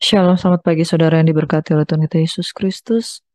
Shalom, selamat pagi saudara yang diberkati oleh Tuhan kita Yesus Kristus.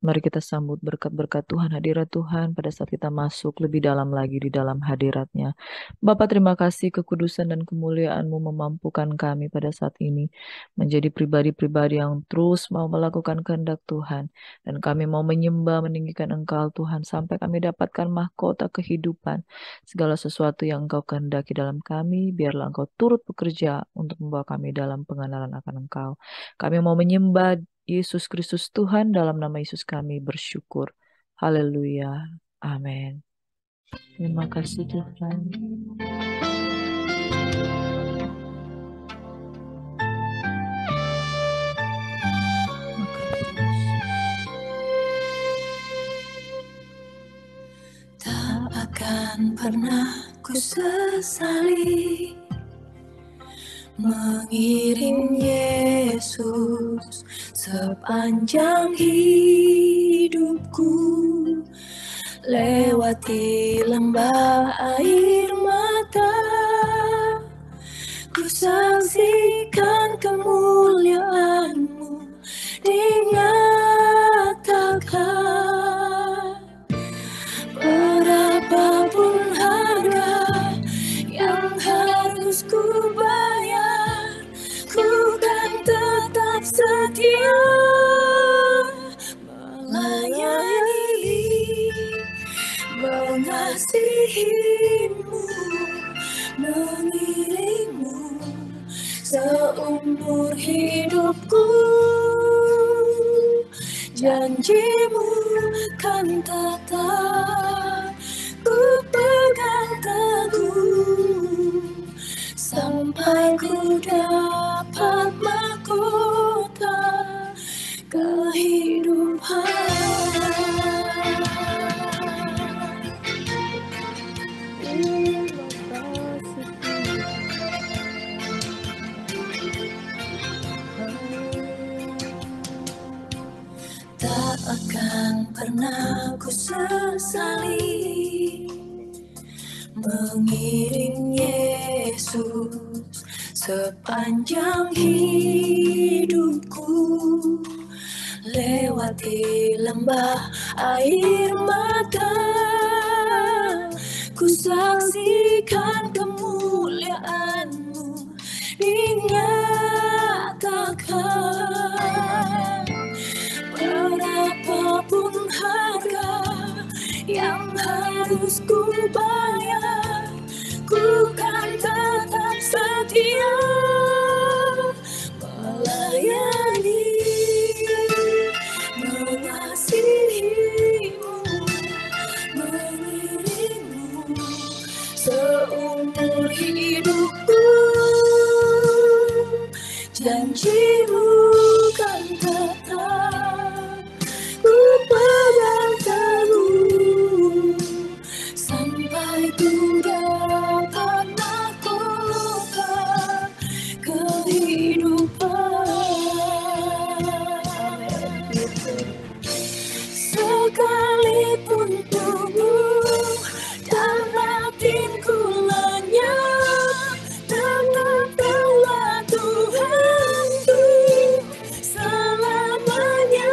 Mari kita sambut berkat-berkat Tuhan, hadirat Tuhan pada saat kita masuk lebih dalam lagi di dalam hadiratnya. Bapa, terima kasih kekudusan dan kemuliaan-Mu memampukan kami pada saat ini menjadi pribadi-pribadi yang terus mau melakukan kehendak Tuhan. Dan kami mau menyembah, meninggikan Engkau Tuhan sampai kami dapatkan mahkota kehidupan. Segala sesuatu yang Engkau kehendaki dalam kami, biarlah Engkau turut bekerja untuk membawa kami dalam pengenalan akan Engkau. Kami mau menyembah Yesus Kristus Tuhan, dalam nama Yesus kami bersyukur. Haleluya. Amin. Terima kasih Tuhan. Tak akan pernah ku sesali mengiring Yesus sepanjang hidupku, lewati lembah air mata, ku saksikan kemuliaan-Mu dinyatakan. Berapapun harga yang harus ku bayar, ku kan tetap setia melayani, mengasihi-Mu, mengiring-Mu seumur hidupku. Janji-Mu kan tetap ku pegang teguh sampai ku dapat mahkota kehidupan. Tak akan pernah ku sesali mengiring Yesus sepanjang hidupku, lewati lembah air mata, ku saksikan kemuliaan-Mu dinyatakan. Berapapun harga yang harus ku bayar, ku kan tetap setia melayani, mengasihi-Mu, mengiring-Mu seumur hidupku. Janji-Mu kan tetap ku pegang teguh sampai ku dapat mahkota kehidupan. Sekalipun tubuh dan batinku lenyap, tetap Kaulah Tuhanku selamanya.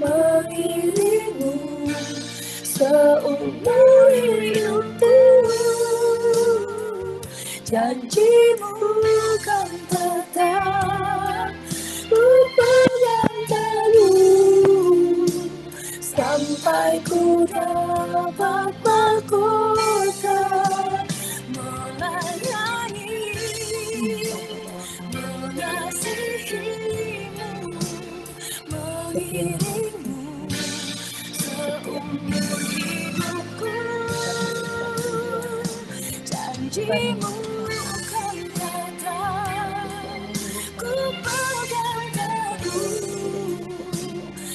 Mengiring-Mu seumur hidupku. Janji-Mu kan tetap ku pegang teguh sampai ku dapat mahkota melayani, mengasihi-Mu, mengiring-Mu seumur hidupku. Janjimu kan datang, ku pegang teguh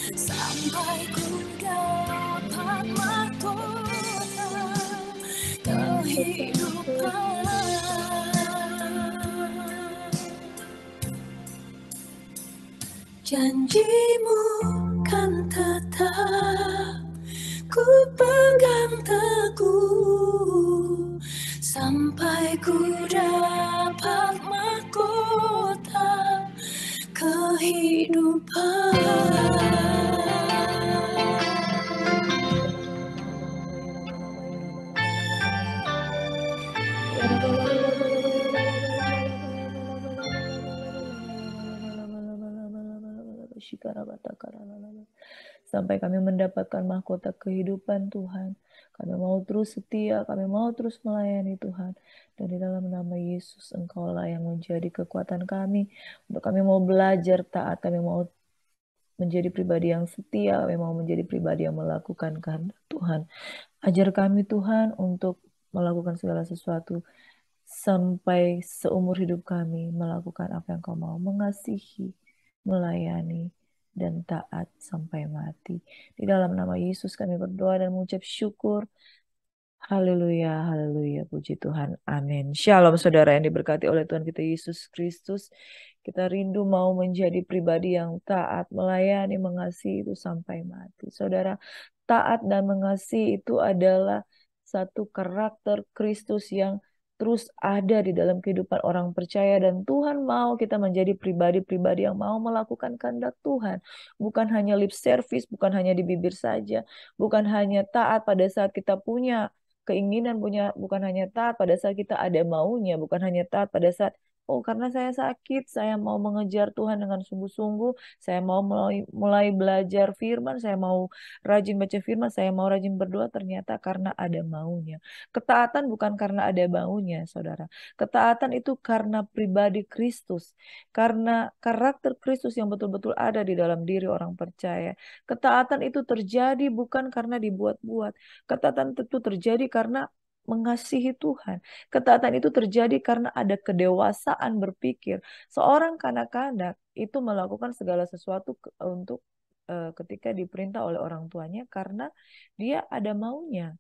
sampai ku dapat mahkota kehidupan. Janjimu kan tetap, ku pegang teguh sampai ku dapat mahkota kehidupan. Sampai kami mendapatkan mahkota kehidupan Tuhan. Kami mau terus setia, kami mau terus melayani Tuhan. Dan di dalam nama Yesus, Engkaulah yang menjadi kekuatan kami. Untuk kami mau belajar taat, kami mau menjadi pribadi yang setia, kami mau menjadi pribadi yang melakukan kehendak Tuhan. Ajar kami Tuhan untuk melakukan segala sesuatu sampai seumur hidup kami melakukan apa yang Kau mau, mengasihi, melayani, dan taat sampai mati. Di dalam nama Yesus kami berdoa dan mengucap syukur. Haleluya, haleluya, puji Tuhan, amin. Shalom saudara yang diberkati oleh Tuhan kita Yesus Kristus. Kita rindu mau menjadi pribadi yang taat, melayani, mengasihi itu sampai mati. Saudara, taat dan mengasihi itu adalah satu karakter Kristus yang terus ada di dalam kehidupan orang percaya, dan Tuhan mau kita menjadi pribadi-pribadi yang mau melakukan kehendak Tuhan. Bukan hanya lip service, bukan hanya di bibir saja, bukan hanya taat pada saat kita punya keinginan, bukan hanya taat pada saat kita ada maunya, bukan hanya taat pada saat oh karena saya sakit, saya mau mengejar Tuhan dengan sungguh-sungguh, saya mau mulai belajar firman, saya mau rajin baca firman, saya mau rajin berdoa, ternyata karena ada maunya. Ketaatan bukan karena ada maunya, saudara. Ketaatan itu karena pribadi Kristus, karena karakter Kristus yang betul-betul ada di dalam diri orang percaya. Ketaatan itu terjadi bukan karena dibuat-buat. Ketaatan itu terjadi karena mengasihi Tuhan. Ketaatan itu terjadi karena ada kedewasaan berpikir. Seorang kanak-kanak itu melakukan segala sesuatu untuk ketika diperintah oleh orang tuanya karena dia ada maunya.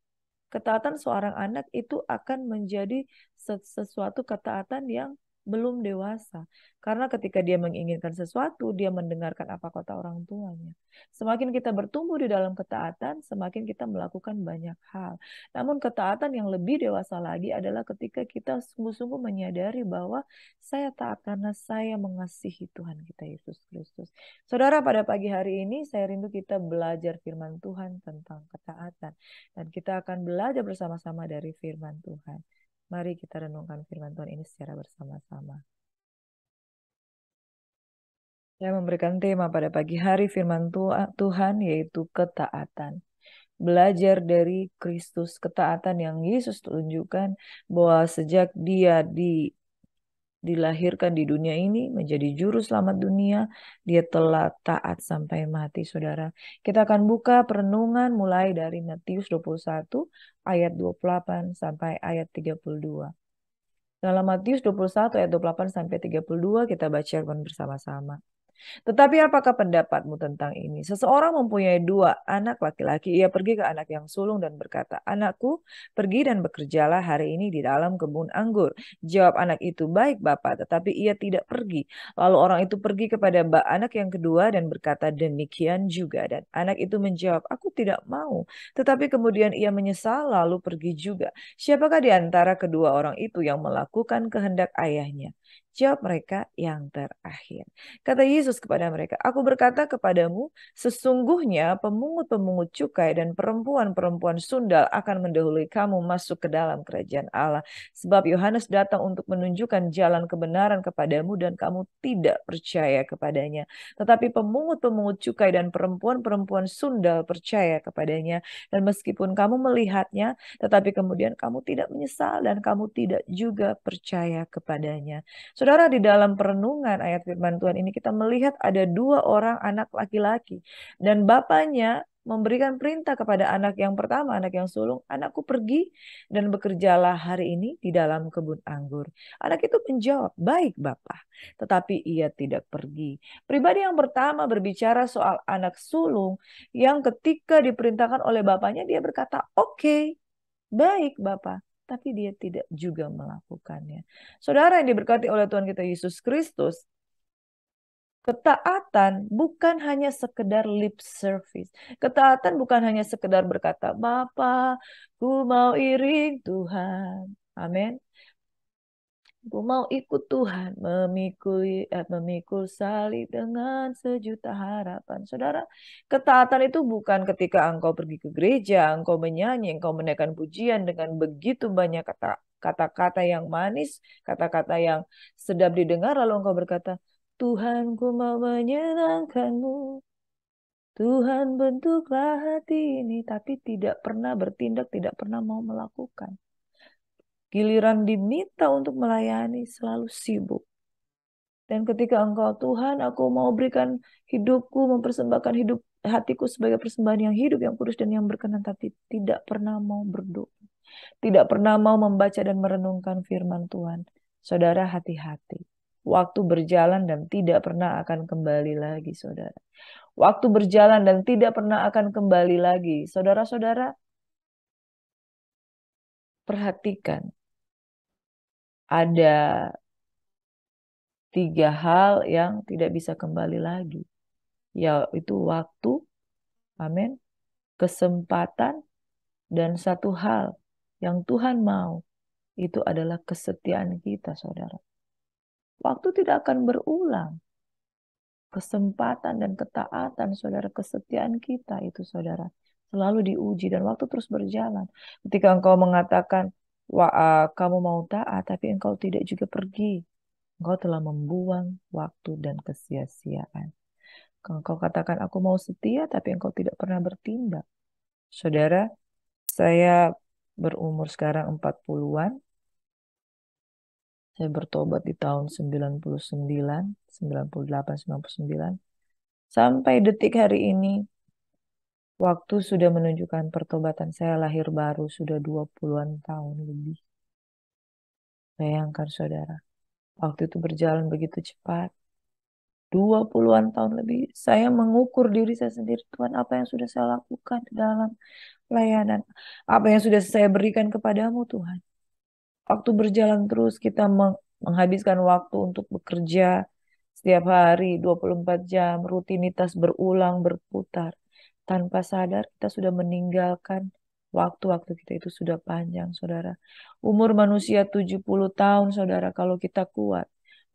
Ketaatan seorang anak itu akan menjadi sesuatu ketaatan yang belum dewasa. Karena ketika dia menginginkan sesuatu, dia mendengarkan apa kata orang tuanya. Semakin kita bertumbuh di dalam ketaatan, semakin kita melakukan banyak hal. Namun ketaatan yang lebih dewasa lagi adalah ketika kita sungguh-sungguh menyadari bahwa saya taat karena saya mengasihi Tuhan kita Yesus Kristus. Saudara, pada pagi hari ini saya rindu kita belajar firman Tuhan tentang ketaatan. Dan kita akan belajar bersama-sama dari firman Tuhan. Mari kita renungkan firman Tuhan ini secara bersama-sama. Saya memberikan tema pada pagi hari firman Tuhan yaitu ketaatan. Belajar dari Kristus, ketaatan yang Yesus tunjukkan bahwa sejak dia dilahirkan di dunia ini menjadi juru selamat dunia, dia telah taat sampai mati, saudara. Kita akan buka perenungan mulai dari Matius 21 ayat 28 sampai ayat 32. Dalam Matius 21 ayat 28 sampai 32 kita baca bersama-sama. Tetapi apakah pendapatmu tentang ini? Seseorang mempunyai 2 anak laki-laki. Ia pergi ke anak yang sulung dan berkata, "Anakku, pergi dan bekerjalah hari ini di dalam kebun anggur." Jawab anak itu, "Baik, Bapak," tetapi ia tidak pergi. Lalu orang itu pergi kepada anak yang kedua dan berkata demikian juga. Dan anak itu menjawab, "Aku tidak mau." Tetapi kemudian ia menyesal lalu pergi juga. Siapakah di antara kedua orang itu yang melakukan kehendak ayahnya? Jawab mereka, "Yang terakhir." Kata Yesus kepada mereka, "Aku berkata kepadamu, sesungguhnya pemungut-pemungut cukai dan perempuan-perempuan sundal akan mendahului kamu masuk ke dalam kerajaan Allah. Sebab Yohanes datang untuk menunjukkan jalan kebenaran kepadamu dan kamu tidak percaya kepadanya. Tetapi pemungut-pemungut cukai dan perempuan-perempuan sundal percaya kepadanya. Dan meskipun kamu melihatnya, tetapi kemudian kamu tidak menyesal dan kamu tidak juga percaya kepadanya." Saudara, di dalam perenungan ayat firman Tuhan ini kita melihat ada 2 orang anak laki-laki. Dan bapaknya memberikan perintah kepada anak yang pertama, anak yang sulung, anakku pergi dan bekerjalah hari ini di dalam kebun anggur. Anak itu menjawab, baik Bapak, tetapi ia tidak pergi. Pribadi yang pertama berbicara soal anak sulung yang ketika diperintahkan oleh bapaknya dia berkata, oke, baik Bapak. Tapi dia tidak juga melakukannya. Saudara yang diberkati oleh Tuhan kita Yesus Kristus, ketaatan bukan hanya sekedar lip service. Ketaatan bukan hanya sekedar berkata, Bapa, ku mau iring Tuhan. Amin. Ku mau ikut Tuhan, memikul salib dengan sejuta harapan. Saudara, ketaatan itu bukan ketika engkau pergi ke gereja, engkau menyanyi, engkau menaikkan pujian dengan begitu banyak kata-kata yang manis, kata-kata yang sedap didengar, lalu engkau berkata, Tuhan, ku mau menyenangkanmu. Tuhan, bentuklah hati ini, tapi tidak pernah bertindak, tidak pernah mau melakukan. Giliran diminta untuk melayani selalu sibuk. Dan ketika engkau Tuhan, aku mau berikan hidupku, mempersembahkan hidup hatiku sebagai persembahan yang hidup, yang kudus dan yang berkenan, tapi tidak pernah mau berdoa. Tidak pernah mau membaca dan merenungkan firman Tuhan. Saudara, hati-hati. Waktu berjalan dan tidak pernah akan kembali lagi, saudara. Waktu berjalan dan tidak pernah akan kembali lagi. Saudara-saudara, perhatikan. Ada 3 hal yang tidak bisa kembali lagi. Yaitu waktu, amin, kesempatan, dan satu hal yang Tuhan mau. Itu adalah kesetiaan kita, saudara. Waktu tidak akan berulang. Kesempatan dan ketaatan, saudara, kesetiaan kita itu, saudara, selalu diuji dan waktu terus berjalan. Ketika engkau mengatakan, kamu mau taat, tapi engkau tidak juga pergi. Engkau telah membuang waktu dan kesia-siaan. Engkau katakan, aku mau setia, tapi engkau tidak pernah bertindak. Saudara, saya berumur sekarang 40-an. Saya bertobat di tahun 99, 98, 99. Sampai detik hari ini, waktu sudah menunjukkan pertobatan saya lahir baru sudah 20-an tahun lebih. Bayangkan saudara, waktu itu berjalan begitu cepat. 20-an tahun lebih, saya mengukur diri saya sendiri, Tuhan, apa yang sudah saya lakukan di dalam pelayanan, apa yang sudah saya berikan kepadamu, Tuhan. Waktu berjalan terus, kita menghabiskan waktu untuk bekerja setiap hari 24 jam, rutinitas berulang, berputar. Tanpa sadar kita sudah meninggalkan waktu-waktu kita itu sudah panjang, saudara. Umur manusia 70 tahun, saudara, kalau kita kuat.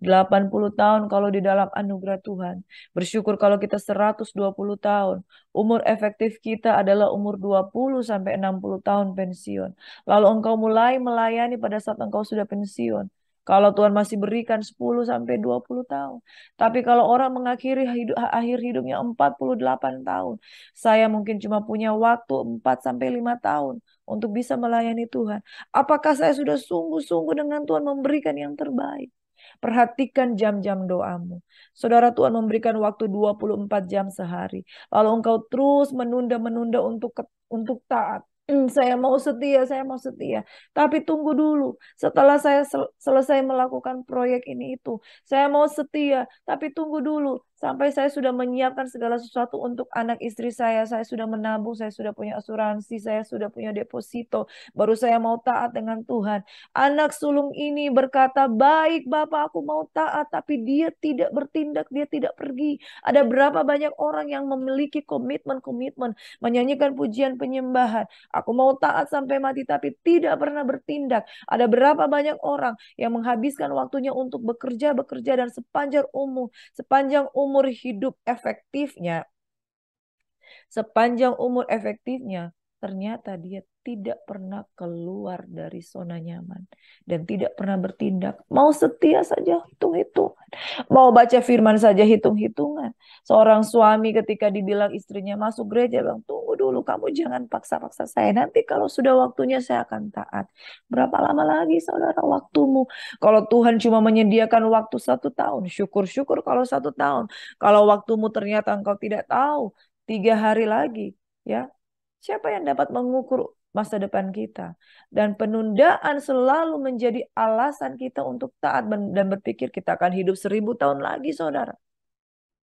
80 tahun kalau di dalam anugerah Tuhan. Bersyukur kalau kita 120 tahun. Umur efektif kita adalah umur 20 sampai 60 tahun pensiun. Lalu engkau mulai melayani pada saat engkau sudah pensiun. Kalau Tuhan masih berikan 10 sampai 20 tahun. Tapi kalau orang mengakhiri akhir hidupnya 48 tahun. Saya mungkin cuma punya waktu 4 sampai 5 tahun untuk bisa melayani Tuhan. Apakah saya sudah sungguh-sungguh dengan Tuhan memberikan yang terbaik? Perhatikan jam-jam doamu. Saudara, Tuhan memberikan waktu 24 jam sehari. Lalu engkau terus menunda-menunda untuk taat. Saya mau setia, saya mau setia. Tapi tunggu dulu. Setelah saya selesai melakukan proyek ini itu. Saya mau setia, tapi tunggu dulu. Sampai saya sudah menyiapkan segala sesuatu untuk anak istri saya. Saya sudah menabung, saya sudah punya asuransi, saya sudah punya deposito. Baru saya mau taat dengan Tuhan. Anak sulung ini berkata, baik Bapak, aku mau taat. Tapi dia tidak bertindak, dia tidak pergi. Ada berapa banyak orang yang memiliki komitmen-komitmen. Menyanyikan pujian penyembahan. Aku mau taat sampai mati tapi tidak pernah bertindak. Ada berapa banyak orang yang menghabiskan waktunya untuk bekerja dan sepanjang umur hidup efektifnya, sepanjang umur efektifnya, ternyata dia tidak pernah keluar dari zona nyaman dan tidak pernah bertindak. Mau setia saja hitung-hitungan. Mau baca firman saja hitung-hitungan. Seorang suami ketika dibilang istrinya masuk gereja, bilang, tunggu dulu, kamu jangan paksa-paksa saya. Nanti kalau sudah waktunya saya akan taat. Berapa lama lagi saudara waktumu? Kalau Tuhan cuma menyediakan waktu 1 tahun, syukur-syukur kalau 1 tahun. Kalau waktumu ternyata engkau tidak tahu, 3 hari lagi. Ya, siapa yang dapat mengukur masa depan kita? Dan penundaan selalu menjadi alasan kita untuk taat dan berpikir kita akan hidup 1000 tahun lagi, saudara.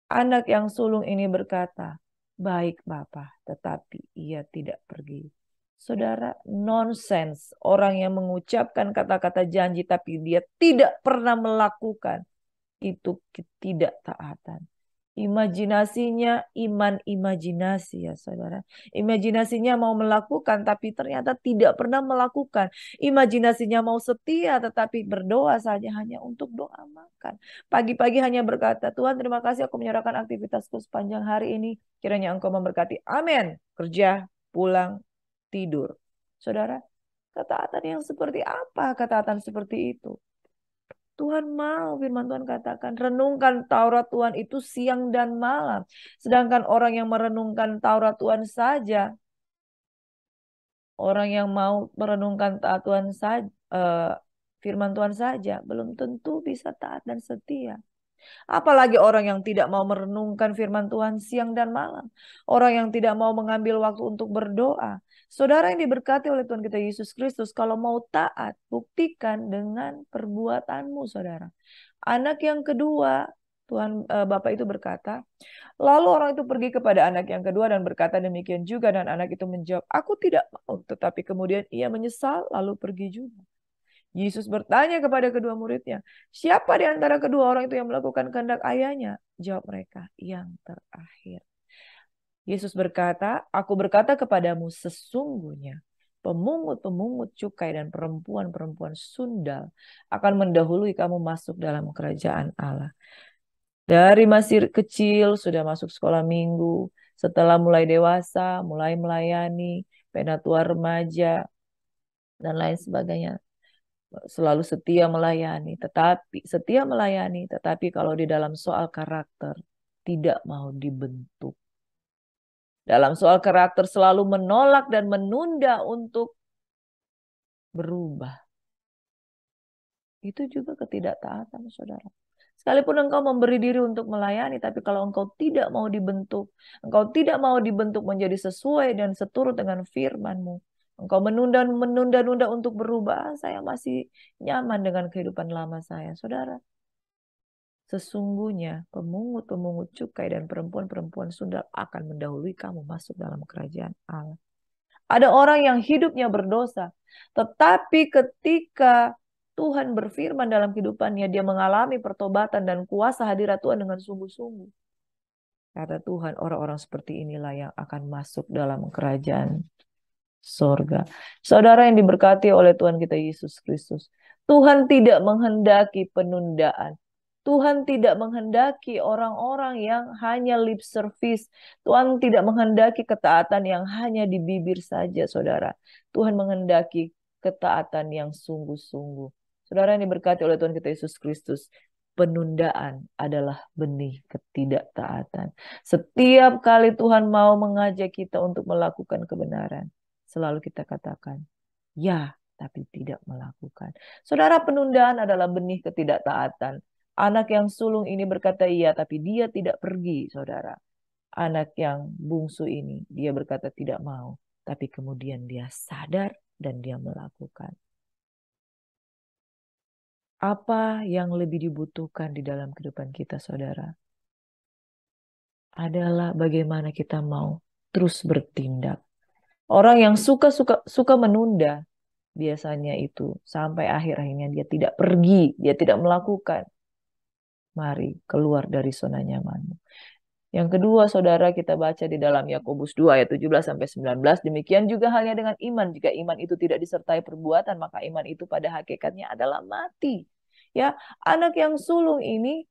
Anak yang sulung ini berkata, baik Bapa, tetapi ia tidak pergi. Saudara, nonsens. Orang yang mengucapkan kata-kata janji tapi dia tidak pernah melakukan. Itu ketidaktaatan. Imajinasinya iman imajinasi ya saudara. Imajinasinya mau melakukan tapi ternyata tidak pernah melakukan. Imajinasinya mau setia tetapi berdoa saja hanya untuk doa makan. Pagi-pagi hanya berkata, Tuhan terima kasih aku menyerahkan aktivitasku sepanjang hari ini. Kiranya engkau memberkati. Amin. Kerja, pulang, tidur. Saudara, ketaatan yang seperti apa ketaatan seperti itu? Tuhan mau, firman Tuhan katakan, renungkan Taurat Tuhan itu siang dan malam. Sedangkan orang yang merenungkan Taurat Tuhan saja, orang yang mau merenungkan Tuhan saja, firman Tuhan saja, belum tentu bisa taat dan setia. Apalagi orang yang tidak mau merenungkan firman Tuhan siang dan malam. Orang yang tidak mau mengambil waktu untuk berdoa. Saudara yang diberkati oleh Tuhan kita Yesus Kristus, kalau mau taat, buktikan dengan perbuatanmu, saudara. Anak yang kedua, Tuhan Bapak itu berkata, lalu orang itu pergi kepada anak yang kedua dan berkata demikian juga. Dan anak itu menjawab, aku tidak mau. Tetapi kemudian ia menyesal lalu pergi juga. Yesus bertanya kepada kedua muridnya, siapa di antara kedua orang itu yang melakukan kehendak ayahnya? Jawab mereka, yang terakhir. Yesus berkata, aku berkata kepadamu sesungguhnya pemungut-pemungut cukai dan perempuan-perempuan sundal akan mendahului kamu masuk dalam kerajaan Allah. Dari masih kecil sudah masuk sekolah minggu, setelah mulai dewasa, mulai melayani, penatua remaja, dan lain sebagainya. Selalu setia melayani, tetapi kalau di dalam soal karakter tidak mau dibentuk. Dalam soal karakter selalu menolak dan menunda untuk berubah. Itu juga ketidaktaatan, saudara. Sekalipun engkau memberi diri untuk melayani, tapi kalau engkau tidak mau dibentuk, engkau tidak mau dibentuk menjadi sesuai dan seturut dengan firman-Mu, engkau menunda-nunda untuk berubah, saya masih nyaman dengan kehidupan lama saya, saudara. Sesungguhnya pemungut-pemungut cukai dan perempuan-perempuan sundal akan mendahului kamu masuk dalam kerajaan Allah. Ada orang yang hidupnya berdosa, tetapi ketika Tuhan berfirman dalam kehidupannya, dia mengalami pertobatan dan kuasa hadirat Tuhan dengan sungguh-sungguh. Kata Tuhan, orang-orang seperti inilah yang akan masuk dalam kerajaan sorga. Saudara yang diberkati oleh Tuhan kita Yesus Kristus, Tuhan tidak menghendaki penundaan. Tuhan tidak menghendaki orang-orang yang hanya lip service. Tuhan tidak menghendaki ketaatan yang hanya di bibir saja, saudara. Tuhan menghendaki ketaatan yang sungguh-sungguh. Saudara yang diberkati oleh Tuhan kita Yesus Kristus, penundaan adalah benih ketidaktaatan. Setiap kali Tuhan mau mengajak kita untuk melakukan kebenaran, selalu kita katakan, ya, tapi tidak melakukan. Saudara, penundaan adalah benih ketidaktaatan. Anak yang sulung ini berkata iya, tapi dia tidak pergi, saudara. Anak yang bungsu ini, dia berkata tidak mau, tapi kemudian dia sadar dan dia melakukan. Apa yang lebih dibutuhkan di dalam kehidupan kita, saudara? Adalah bagaimana kita mau terus bertindak. Orang yang suka menunda, biasanya itu sampai akhirnya dia tidak pergi, dia tidak melakukan. Mari keluar dari zona nyamanmu. Yang kedua, saudara, kita baca di dalam Yakobus 2 ayat 17 sampai 19, demikian juga halnya dengan iman. Jika iman itu tidak disertai perbuatan, maka iman itu pada hakikatnya adalah mati. Ya, anak yang sulung ini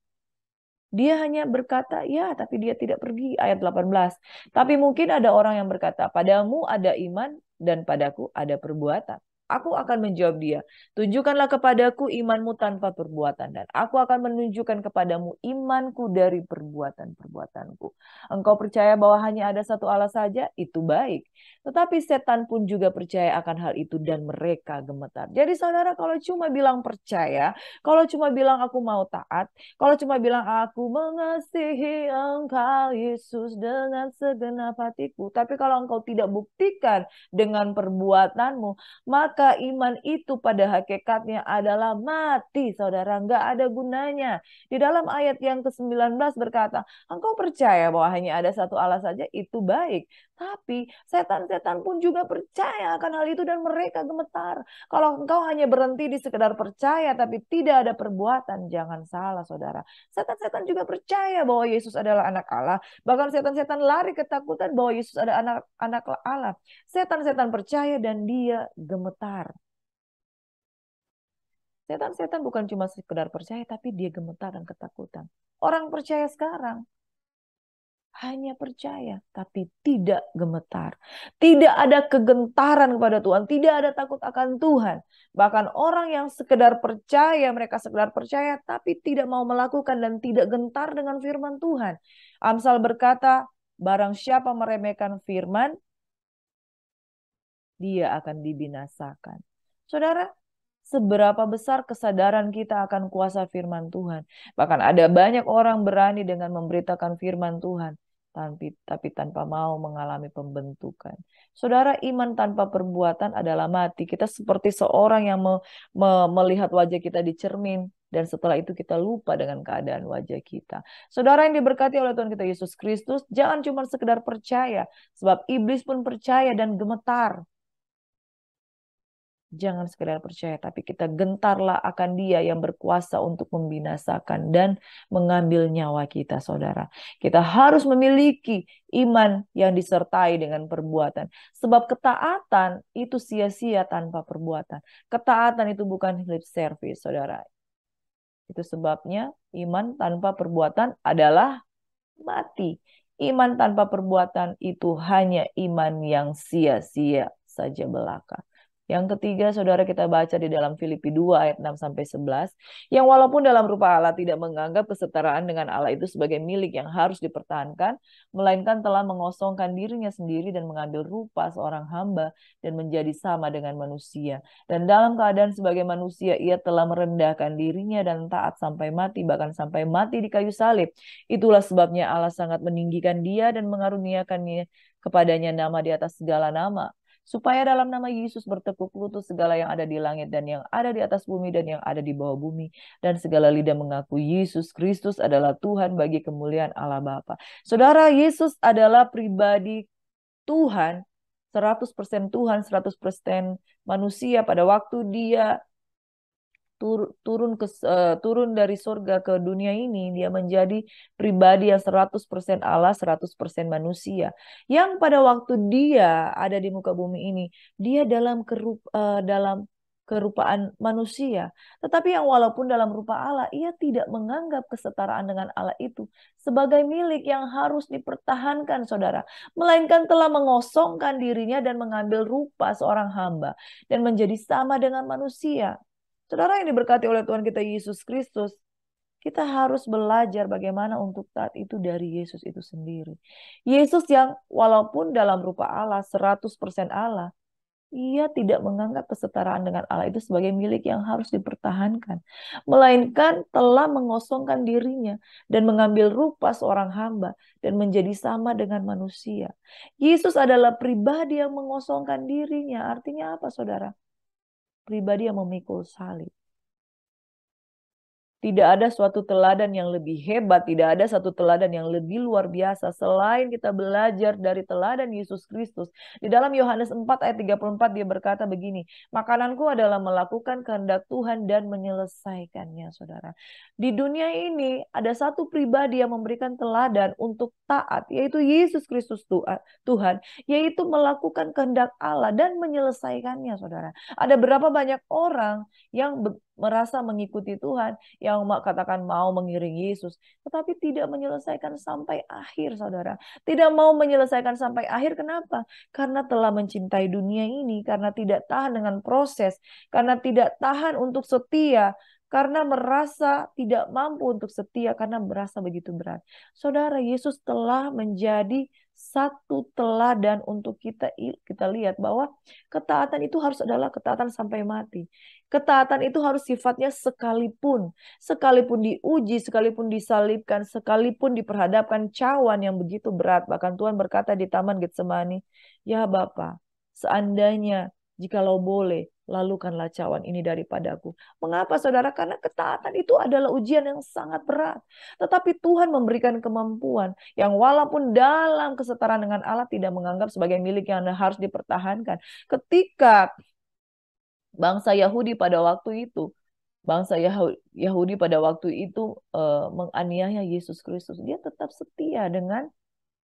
dia hanya berkata ya, tapi dia tidak pergi. Ayat 18. Tapi mungkin ada orang yang berkata, padamu ada iman dan padaku ada perbuatan. Aku akan menjawab dia, tunjukkanlah kepadaku imanmu tanpa perbuatan, dan aku akan menunjukkan kepadamu imanku dari perbuatan-perbuatanku. Engkau percaya bahwa hanya ada satu Allah saja, itu baik. Tetapi setan pun juga percaya akan hal itu dan mereka gemetar. Jadi saudara, kalau cuma bilang percaya, kalau cuma bilang aku mau taat, kalau cuma bilang aku mengasihi engkau Yesus dengan segenap hatiku, tapi kalau engkau tidak buktikan dengan perbuatanmu, maka iman itu pada hakikatnya adalah mati, saudara. Nggak ada gunanya. Di dalam ayat yang ke-19 berkata, engkau percaya bahwa hanya ada satu Allah saja, itu baik. Tapi setan-setan pun juga percaya akan hal itu dan mereka gemetar. Kalau engkau hanya berhenti di sekedar percaya tapi tidak ada perbuatan, jangan salah saudara. Setan-setan juga percaya bahwa Yesus adalah anak Allah. Bahkan setan-setan lari ketakutan bahwa Yesus adalah anak Allah. Setan-setan percaya dan dia gemetar. Setan-setan bukan cuma sekedar percaya tapi dia gemetar dan ketakutan. Orang percaya sekarang hanya percaya, tapi tidak gemetar. Tidak ada kegentaran kepada Tuhan. Tidak ada takut akan Tuhan. Bahkan orang yang sekedar percaya, mereka sekedar percaya, tapi tidak mau melakukan dan tidak gentar dengan firman Tuhan. Amsal berkata, barang siapa meremehkan firman, dia akan dibinasakan. Saudara, seberapa besar kesadaran kita akan kuasa firman Tuhan. Bahkan ada banyak orang berani dengan memberitakan firman Tuhan, tapi tanpa mau mengalami pembentukan. Saudara, iman tanpa perbuatan adalah mati. Kita seperti seorang yang melihat wajah kita di cermin, dan setelah itu kita lupa dengan keadaan wajah kita. Saudara yang diberkati oleh Tuhan kita Yesus Kristus, jangan cuma sekedar percaya, sebab iblis pun percaya dan gemetar. Jangan sekedar percaya, tapi kita gentarlah akan Dia yang berkuasa untuk membinasakan dan mengambil nyawa kita, saudara. Kita harus memiliki iman yang disertai dengan perbuatan. Sebab ketaatan itu sia-sia tanpa perbuatan. Ketaatan itu bukan lip service, saudara. Itu sebabnya iman tanpa perbuatan adalah mati. Iman tanpa perbuatan itu hanya iman yang sia-sia saja belaka. Yang ketiga, saudara, kita baca di dalam Filipi 2 ayat 6-11, yang walaupun dalam rupa Allah tidak menganggap kesetaraan dengan Allah itu sebagai milik yang harus dipertahankan, melainkan telah mengosongkan dirinya sendiri dan mengambil rupa seorang hamba dan menjadi sama dengan manusia. Dan dalam keadaan sebagai manusia, ia telah merendahkan dirinya dan taat sampai mati, bahkan sampai mati di kayu salib. Itulah sebabnya Allah sangat meninggikan dia dan mengaruniakannya kepadanya nama di atas segala nama, supaya dalam nama Yesus bertekuk lutut segala yang ada di langit dan yang ada di atas bumi dan yang ada di bawah bumi, dan segala lidah mengaku Yesus Kristus adalah Tuhan bagi kemuliaan Allah Bapa. Saudara, Yesus adalah pribadi Tuhan, 100% Tuhan, 100% manusia. Pada waktu dia turun dari surga ke dunia ini, dia menjadi pribadi yang 100% Allah, 100% manusia. Yang pada waktu dia ada di muka bumi ini, dia dalam kerupaan manusia. Tetapi yang walaupun dalam rupa Allah, ia tidak menganggap kesetaraan dengan Allah itu sebagai milik yang harus dipertahankan, saudara. Melainkan telah mengosongkan dirinya dan mengambil rupa seorang hamba dan menjadi sama dengan manusia. Saudara yang diberkati oleh Tuhan kita Yesus Kristus, kita harus belajar bagaimana untuk taat itu dari Yesus itu sendiri. Yesus yang walaupun dalam rupa Allah, 100% Allah, ia tidak menganggap kesetaraan dengan Allah itu sebagai milik yang harus dipertahankan. Melainkan telah mengosongkan dirinya dan mengambil rupa seorang hamba dan menjadi sama dengan manusia. Yesus adalah pribadi yang mengosongkan dirinya. Artinya apa, saudara? Pribadi yang memikul salib. Tidak ada suatu teladan yang lebih hebat, tidak ada satu teladan yang lebih luar biasa selain kita belajar dari teladan Yesus Kristus. Di dalam Yohanes 4 ayat 34 dia berkata begini, makananku adalah melakukan kehendak Tuhan dan menyelesaikannya, saudara. Di dunia ini ada satu pribadi yang memberikan teladan untuk taat, yaitu Yesus Kristus Tuhan, yaitu melakukan kehendak Allah dan menyelesaikannya, saudara. Ada berapa banyak orang yang merasa mengikuti Tuhan, yang katakan mau mengiringi Yesus, tetapi tidak menyelesaikan sampai akhir, saudara. Tidak mau menyelesaikan sampai akhir, kenapa? Karena telah mencintai dunia ini, karena tidak tahan dengan proses, karena tidak tahan untuk setia, karena merasa tidak mampu untuk setia, karena merasa begitu berat. Saudara, Yesus telah menjadi satu teladan untuk kita. Kita lihat bahwa ketaatan itu harus adalah ketaatan sampai mati. Ketaatan itu harus sifatnya sekalipun diuji, sekalipun disalibkan, sekalipun diperhadapkan cawan yang begitu berat. Bahkan Tuhan berkata di Taman Getsemani, "Ya Bapa, seandainya jikalau boleh, lalukanlah cawan ini daripadaku." Mengapa, saudara? Karena ketaatan itu adalah ujian yang sangat berat. Tetapi Tuhan memberikan kemampuan yang walaupun dalam kesetaraan dengan Allah tidak menganggap sebagai milik yang harus dipertahankan. Ketika bangsa Yahudi pada waktu itu, bangsa Yahudi pada waktu itu menganiaya Yesus Kristus, dia tetap setia dengan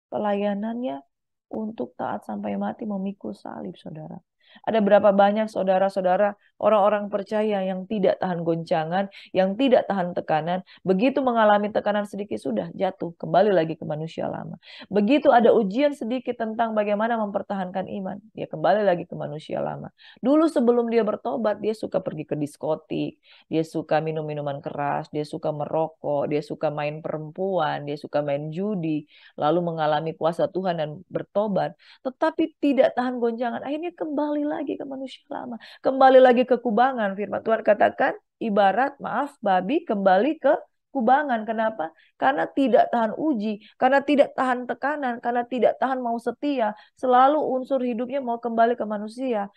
pelayanannya untuk taat sampai mati memikul salib, saudara. Ada berapa banyak saudara-saudara orang-orang percaya yang tidak tahan goncangan, yang tidak tahan tekanan, begitu mengalami tekanan sedikit sudah jatuh, kembali lagi ke manusia lama. Begitu ada ujian sedikit tentang bagaimana mempertahankan iman, dia kembali lagi ke manusia lama. Dulu sebelum dia bertobat, dia suka pergi ke diskotik, dia suka minum minuman keras, dia suka merokok, dia suka main perempuan, dia suka main judi, lalu mengalami kuasa Tuhan dan bertobat, tetapi tidak tahan goncangan. Akhirnya kembali lagi ke manusia lama, kembali lagi ke kubangan. Firman Tuhan katakan, ibarat, maaf, babi kembali ke kubangan. Kenapa? Karena tidak tahan uji, karena tidak tahan tekanan, karena tidak tahan mau setia. Selalu unsur hidupnya mau kembali ke manusia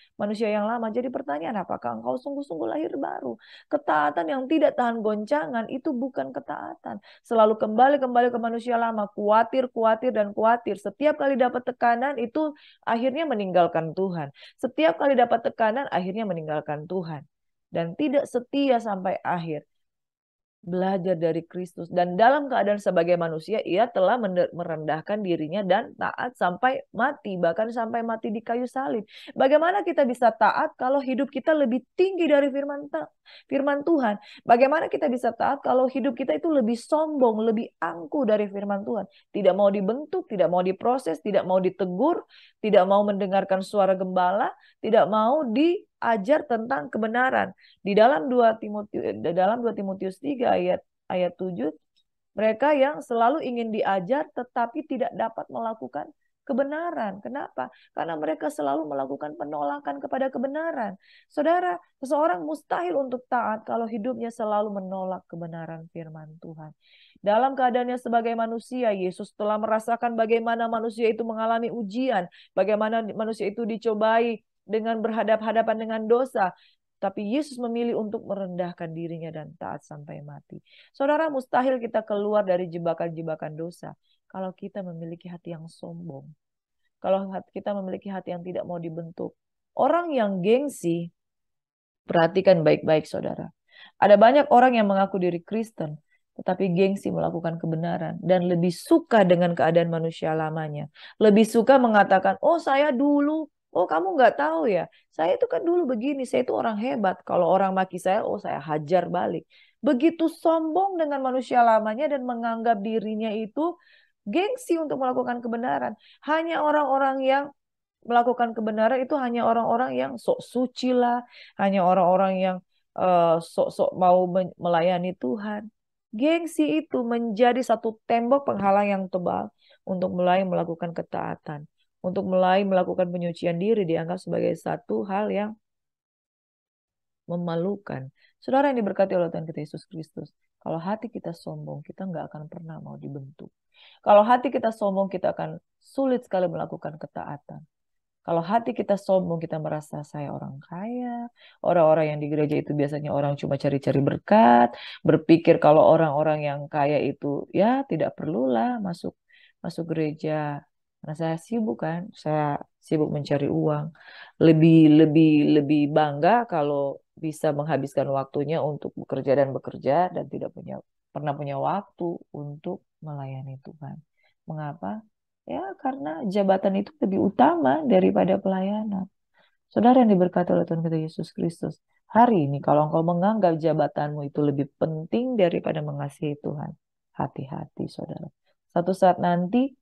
yang lama. Jadi pertanyaan, apakah engkau sungguh-sungguh lahir baru? Ketaatan yang tidak tahan goncangan itu bukan ketaatan. Selalu kembali ke manusia lama, khawatir, dan khawatir. Setiap kali dapat tekanan itu akhirnya meninggalkan Tuhan. Setiap kali dapat tekanan akhirnya meninggalkan Tuhan. Dan tidak setia sampai akhir. Belajar dari Kristus, dan dalam keadaan sebagai manusia ia telah merendahkan dirinya dan taat sampai mati, bahkan sampai mati di kayu salib. Bagaimana kita bisa taat kalau hidup kita lebih tinggi dari firman Tuhan? Bagaimana kita bisa taat kalau hidup kita itu lebih sombong, lebih angkuh dari firman Tuhan? Tidak mau dibentuk, tidak mau diproses, tidak mau ditegur, tidak mau mendengarkan suara gembala, tidak mau diajar tentang kebenaran. Di dalam 2 Timotius 3 ayat 7, mereka yang selalu ingin diajar tetapi tidak dapat melakukan kebenaran. Kenapa? Karena mereka selalu melakukan penolakan kepada kebenaran. Saudara, seseorang mustahil untuk taat kalau hidupnya selalu menolak kebenaran firman Tuhan. Dalam keadaannya sebagai manusia, Yesus telah merasakan bagaimana manusia itu mengalami ujian, bagaimana manusia itu dicobai dengan berhadapan-hadapan dengan dosa. Tapi Yesus memilih untuk merendahkan dirinya dan taat sampai mati. Saudara, mustahil kita keluar dari jebakan-jebakan dosa kalau kita memiliki hati yang sombong. Kalau kita memiliki hati yang tidak mau dibentuk. Orang yang gengsi, perhatikan baik-baik saudara. Ada banyak orang yang mengaku diri Kristen, tetapi gengsi melakukan kebenaran dan lebih suka dengan keadaan manusia lamanya. Lebih suka mengatakan, oh saya dulu, oh kamu nggak tahu ya, saya itu kan dulu begini, saya itu orang hebat. Kalau orang maki saya, oh saya hajar balik. Begitu sombong dengan manusia lamanya dan menganggap dirinya itu gengsi untuk melakukan kebenaran. Hanya orang-orang yang melakukan kebenaran itu hanya orang-orang yang sok suci lah, hanya orang-orang yang sok-sok mau melayani Tuhan. Gengsi itu menjadi satu tembok penghalang yang tebal untuk mulai melakukan ketaatan, untuk mulai melakukan penyucian diri dianggap sebagai satu hal yang memalukan. Saudara yang diberkati oleh Tuhan kita Yesus Kristus, kalau hati kita sombong, kita nggak akan pernah mau dibentuk. Kalau hati kita sombong, kita akan sulit sekali melakukan ketaatan. Kalau hati kita sombong, kita merasa saya orang kaya. Orang-orang yang di gereja itu biasanya orang cuma cari-cari berkat. Berpikir kalau orang-orang yang kaya itu ya tidak perlulah masuk masuk gereja. Karena saya sibuk kan, saya sibuk mencari uang. Lebih lebih lebih bangga kalau bisa menghabiskan waktunya untuk bekerja dan tidak pernah punya waktu untuk melayani Tuhan. Mengapa? Ya, karena jabatan itu lebih utama daripada pelayanan. Saudara yang diberkati oleh Tuhan kita Yesus Kristus, Hari ini kalau engkau menganggap jabatanmu itu lebih penting daripada mengasihi Tuhan, hati-hati saudara. Satu saat nanti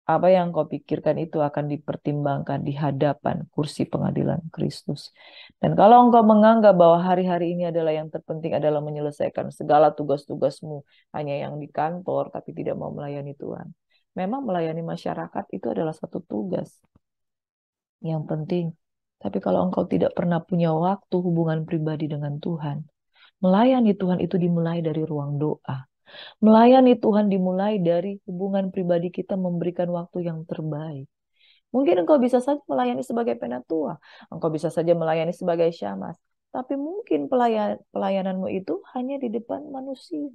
apa yang kau pikirkan itu akan dipertimbangkan di hadapan kursi pengadilan Kristus. Dan kalau engkau menganggap bahwa hari-hari ini adalah yang terpenting adalah menyelesaikan segala tugas-tugasmu hanya yang di kantor tapi tidak mau melayani Tuhan. Memang melayani masyarakat itu adalah satu tugas yang penting. Tapi kalau engkau tidak pernah punya waktu hubungan pribadi dengan Tuhan, melayani Tuhan itu dimulai dari ruang doa. Melayani Tuhan dimulai dari hubungan pribadi kita memberikan waktu yang terbaik. Mungkin engkau bisa saja melayani sebagai penatua, engkau bisa saja melayani sebagai syamas, tapi mungkin pelayananmu itu hanya di depan manusia.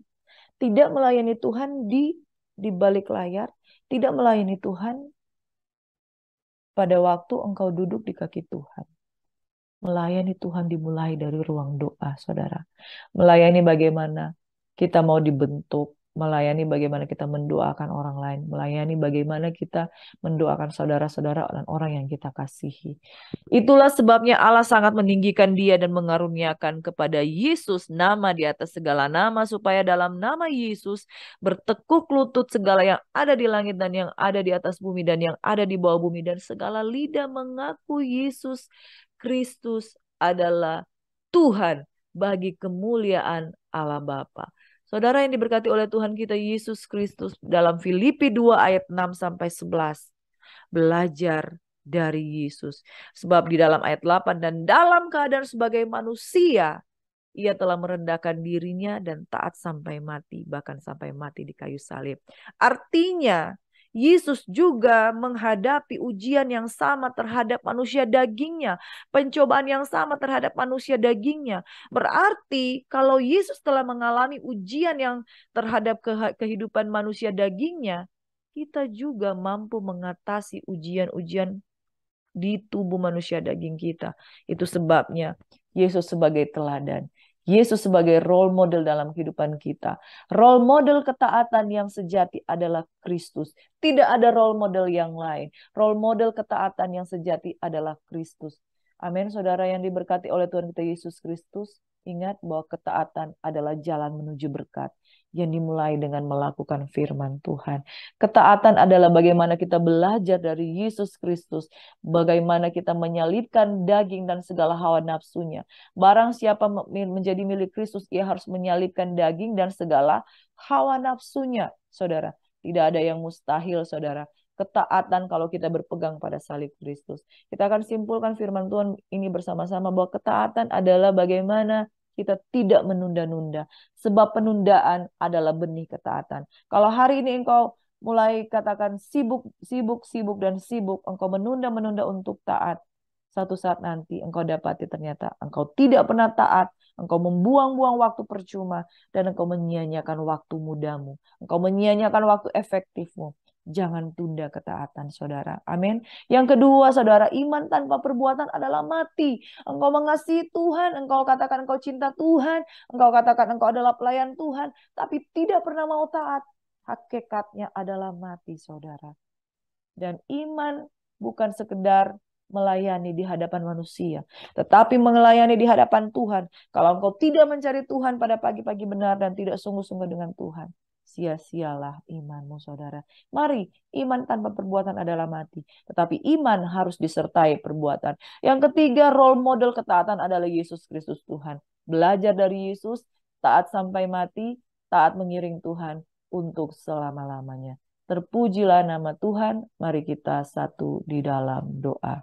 Tidak melayani Tuhan di balik layar, tidak melayani Tuhan pada waktu engkau duduk di kaki Tuhan. Melayani Tuhan dimulai dari ruang doa, saudara. Melayani bagaimana kita mau dibentuk, melayani bagaimana kita mendoakan orang lain, melayani bagaimana kita mendoakan saudara-saudara dan orang yang kita kasihi. Itulah sebabnya Allah sangat meninggikan dia dan mengaruniakan kepada Yesus nama di atas segala nama, supaya dalam nama Yesus bertekuk lutut segala yang ada di langit dan yang ada di atas bumi dan yang ada di bawah bumi, dan segala lidah mengaku Yesus Kristus adalah Tuhan bagi kemuliaan Allah Bapa. Saudara yang diberkati oleh Tuhan kita Yesus Kristus, dalam Filipi 2 ayat 6 sampai 11. Belajar dari Yesus. Sebab di dalam ayat 8, dan dalam keadaan sebagai manusia, ia telah merendahkan dirinya dan taat sampai mati, bahkan sampai mati di kayu salib. Artinya, Yesus juga menghadapi ujian yang sama terhadap manusia dagingnya, pencobaan yang sama terhadap manusia dagingnya. Berarti kalau Yesus telah mengalami ujian yang terhadap kehidupan manusia dagingnya, kita juga mampu mengatasi ujian-ujian di tubuh manusia daging kita. Itu sebabnya Yesus sebagai teladan. Yesus sebagai role model dalam kehidupan kita. Role model ketaatan yang sejati adalah Kristus. Tidak ada role model yang lain. Role model ketaatan yang sejati adalah Kristus. Amin, saudara yang diberkati oleh Tuhan kita Yesus Kristus. Ingat bahwa ketaatan adalah jalan menuju berkat yang dimulai dengan melakukan firman Tuhan. Ketaatan adalah bagaimana kita belajar dari Yesus Kristus, bagaimana kita menyalibkan daging dan segala hawa nafsunya. Barang siapa menjadi milik Kristus, ia harus menyalibkan daging dan segala hawa nafsunya, saudara. Tidak ada yang mustahil, saudara. Ketaatan kalau kita berpegang pada salib Kristus. Kita akan simpulkan firman Tuhan ini bersama-sama bahwa ketaatan adalah bagaimana kita tidak menunda-nunda. Sebab penundaan adalah benih ketaatan. Kalau hari ini engkau mulai katakan sibuk, sibuk, sibuk, dan sibuk, engkau menunda-menunda untuk taat. Satu saat nanti engkau dapati ternyata engkau tidak pernah taat, engkau membuang-buang waktu percuma, dan engkau menyia-nyiakan waktu mudamu. Engkau menyia-nyiakan waktu efektifmu. Jangan tunda ketaatan, saudara. Amin. Yang kedua, saudara, iman tanpa perbuatan adalah mati. Engkau mengasihi Tuhan, engkau katakan engkau cinta Tuhan, engkau katakan engkau adalah pelayan Tuhan, tapi tidak pernah mau taat. Hakikatnya adalah mati, saudara. Dan iman bukan sekedar melayani di hadapan manusia, tetapi melayani di hadapan Tuhan. Kalau engkau tidak mencari Tuhan pada pagi-pagi benar dan tidak sungguh-sungguh dengan Tuhan, sia-sialah imanmu, saudara. Mari, iman tanpa perbuatan adalah mati. Tetapi iman harus disertai perbuatan. Yang ketiga, role model ketaatan adalah Yesus Kristus Tuhan. Belajar dari Yesus, taat sampai mati, taat mengiring Tuhan untuk selama-lamanya. Terpujilah nama Tuhan. Mari kita satu di dalam doa.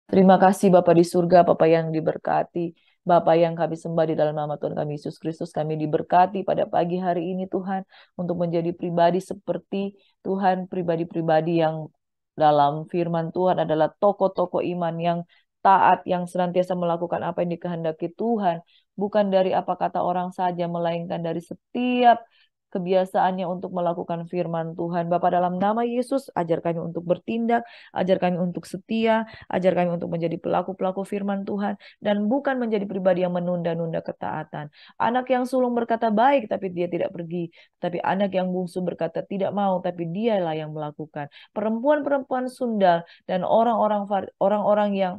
Terima kasih Bapa di surga, Bapa yang diberkati. Bapa yang kami sembah di dalam nama Tuhan kami Yesus Kristus. Kami diberkati pada pagi hari ini Tuhan. Untuk menjadi pribadi seperti Tuhan. Pribadi-pribadi yang dalam firman Tuhan adalah tokoh-tokoh iman yang taat. Yang senantiasa melakukan apa yang dikehendaki Tuhan. Bukan dari apa kata orang saja. Melainkan dari setiap kebiasaannya untuk melakukan firman Tuhan. Bapa dalam nama Yesus, ajar kami untuk bertindak, ajar kami untuk setia, ajar kami untuk menjadi pelaku-pelaku firman Tuhan, dan bukan menjadi pribadi yang menunda-nunda ketaatan. Anak yang sulung berkata baik, tapi dia tidak pergi. Tapi anak yang bungsu berkata tidak mau, tapi dialah yang melakukan. Perempuan-perempuan sundal dan orang-orang yang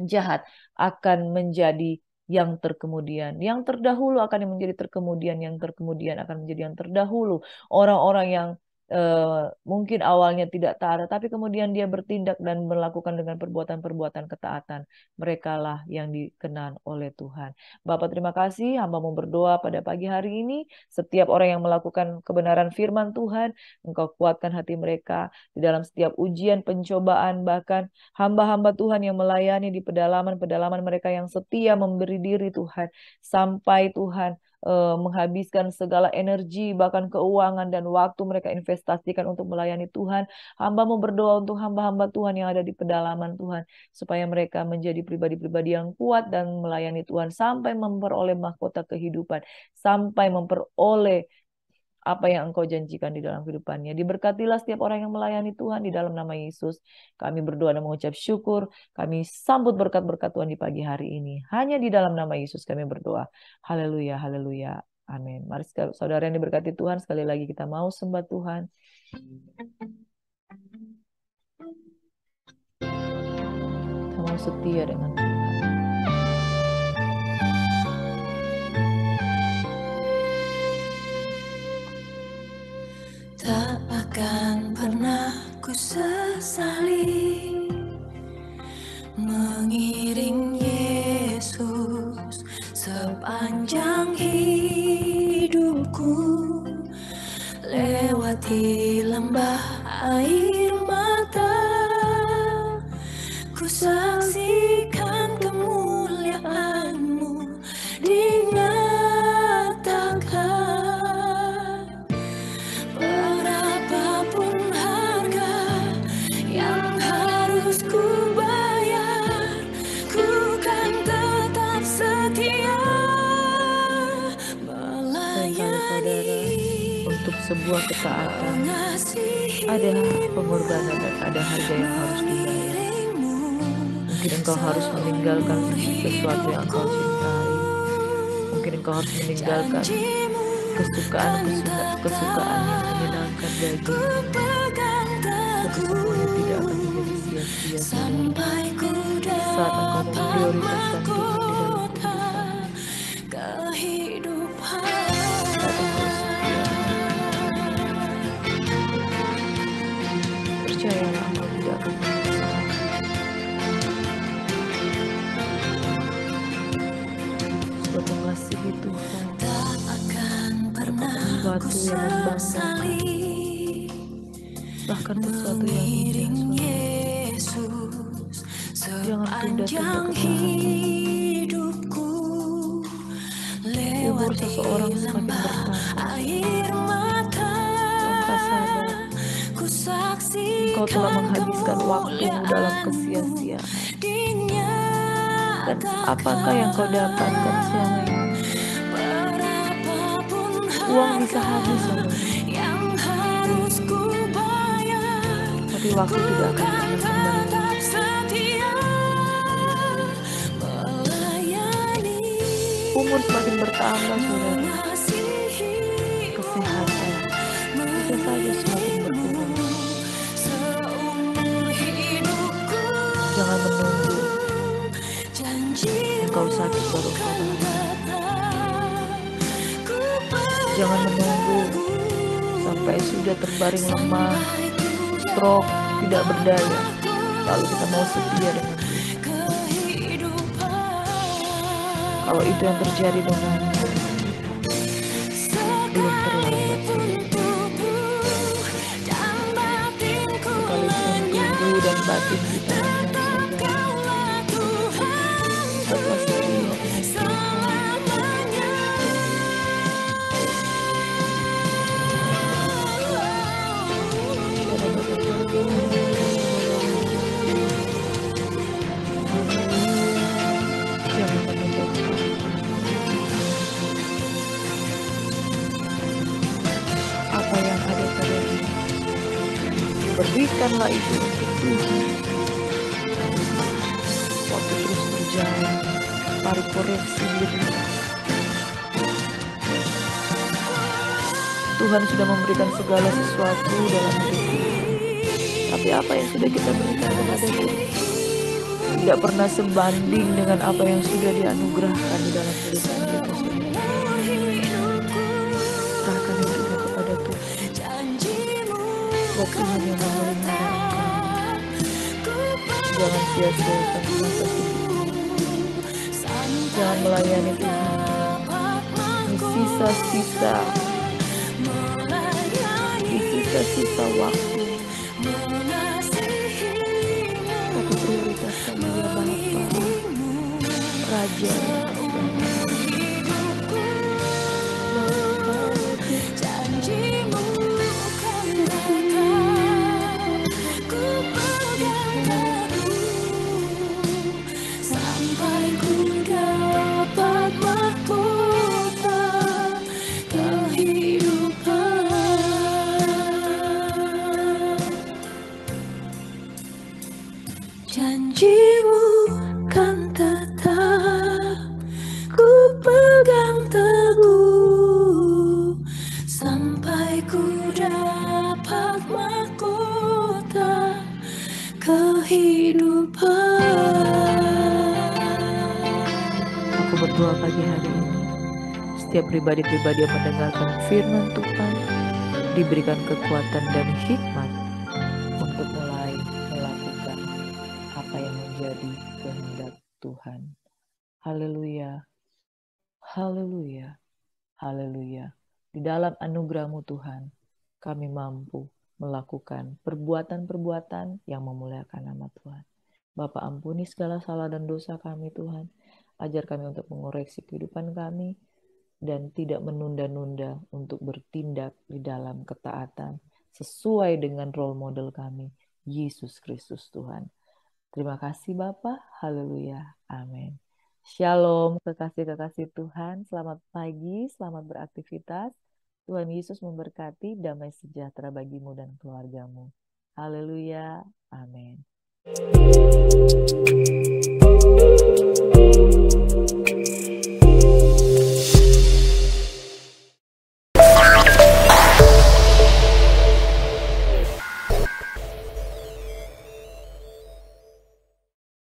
jahat akan menjadi yang terkemudian. Yang terdahulu akan menjadi terkemudian, yang terkemudian akan menjadi yang terdahulu. Orang-orang yang mungkin awalnya tidak taat, tapi kemudian dia bertindak dan melakukan dengan perbuatan-perbuatan ketaatan. Merekalah yang dikenal oleh Tuhan. Bapak terima kasih, hamba mau berdoa pada pagi hari ini. Setiap orang yang melakukan kebenaran firman Tuhan, Engkau kuatkan hati mereka di dalam setiap ujian, pencobaan, bahkan hamba-hamba Tuhan yang melayani di pedalaman-pedalaman mereka yang setia memberi diri Tuhan. Sampai Tuhan menghabiskan segala energi, bahkan keuangan dan waktu mereka investasikan untuk melayani Tuhan. Hamba mau berdoa untuk hamba-hamba Tuhan yang ada di pedalaman Tuhan, supaya mereka menjadi pribadi-pribadi yang kuat dan melayani Tuhan sampai memperoleh mahkota kehidupan, sampai memperoleh apa yang Engkau janjikan di dalam kehidupannya. Diberkatilah setiap orang yang melayani Tuhan di dalam nama Yesus. Kami berdoa dan mengucap syukur. Kami sambut berkat-berkat Tuhan di pagi hari ini. Hanya di dalam nama Yesus kami berdoa. Haleluya, haleluya. Amin. Mari saudara yang diberkati Tuhan, sekali lagi kita mau sembah Tuhan. Kita mau setia dengan Tuhan. Tak akan pernah ku sesali mengiring Yesus sepanjang hidupku, lewati lembah air mata, ku saksikan kemuliaan-Mu dinyatakan. Berapapun harga yang harus ku bayar, ku kan tetap setia melayani. Untuk sebuah ketaatan ada pengorbanan dan ada harga yang harus dibayar. Mungkin engkau harus meninggalkan sesuatu yang engkau cintai. Mungkin engkau harus meninggalkan kesukaan yang menyenangkan daging. Tapi semuanya tidak akan menjadi sia-sia saat engkau memprioritaskan Tuhan di dalam kehidupan. Saat engkau setia, percayalah engkau tidak akan menyesal. Sebab mengasihi Tuhan sesuatu yang membanggakan, bahkan sesuatu yang indah. Jangan tunda-tunda kebahagiaan. Umur seseorang semakin bertambah, tanpa sadar engkau telah menghabiskan waktumu dalam kesia-siaan. Dan apakah yang kau dapatkan selama ini? Uang bisa habis, tapi waktu tidak akan pernah kembali. Umur semakin bertambah, saudara. Kesehatan bisa saja semakin berkurang. Jangan menunggu engkau sakit baru kau bahagia. Jangan menunggu sampai sudah terbaring lemah, stroke, tidak berdaya, lalu kita mau setia dengan Tuhan. Kalau itu yang terjadi dengan belum terlambat, sekalipun tubuh dan batin kita tetaplah setia. Jangan menunda apa yang ada pada diri. Berikanlah itu untuk Tuhan. Waktu terus berjalan, tarik koreksi diri. Tuhan sudah memberikan segala sesuatu dalam hidup kita. Tapi apa yang sudah kita berikan kepada Dia? tidak pernah sebanding dengan apa yang sudah dianugerahkan di dalam kehidupan kita. Serahkan hidupmu kepada Tuhan. Buat Tuhan yang memelihara engkau. Jangan sia-siakan masa hidupmu. Jangan melayani Tuhan di sisa-sisa waktu. Tapi prioritaskan dia Bapa, Raja yang janjimu kan tetap ku pegang teguh sampai ku dapat mahkota kehidupan. Aku berdoa pagi hari ini, setiap pribadi-pribadi yang mendengarkan firman Tuhan diberikan kekuatan dan hikmat untuk mulai melakukan apa yang menjadi kehendak Tuhan. Haleluya, haleluya, haleluya. Di dalam anugerah-Mu Tuhan, kami mampu melakukan perbuatan-perbuatan yang memuliakan nama Tuhan. Bapa, ampuni segala salah dan dosa kami Tuhan. Ajar kami untuk mengoreksi kehidupan kami dan tidak menunda-nunda untuk bertindak di dalam ketaatan sesuai dengan role model kami, Yesus Kristus Tuhan. Terima kasih Bapa, haleluya, amin. Shalom kekasih-kekasih Tuhan, selamat pagi, selamat beraktivitas. Tuhan Yesus memberkati, damai sejahtera bagimu dan keluargamu. Haleluya, amin.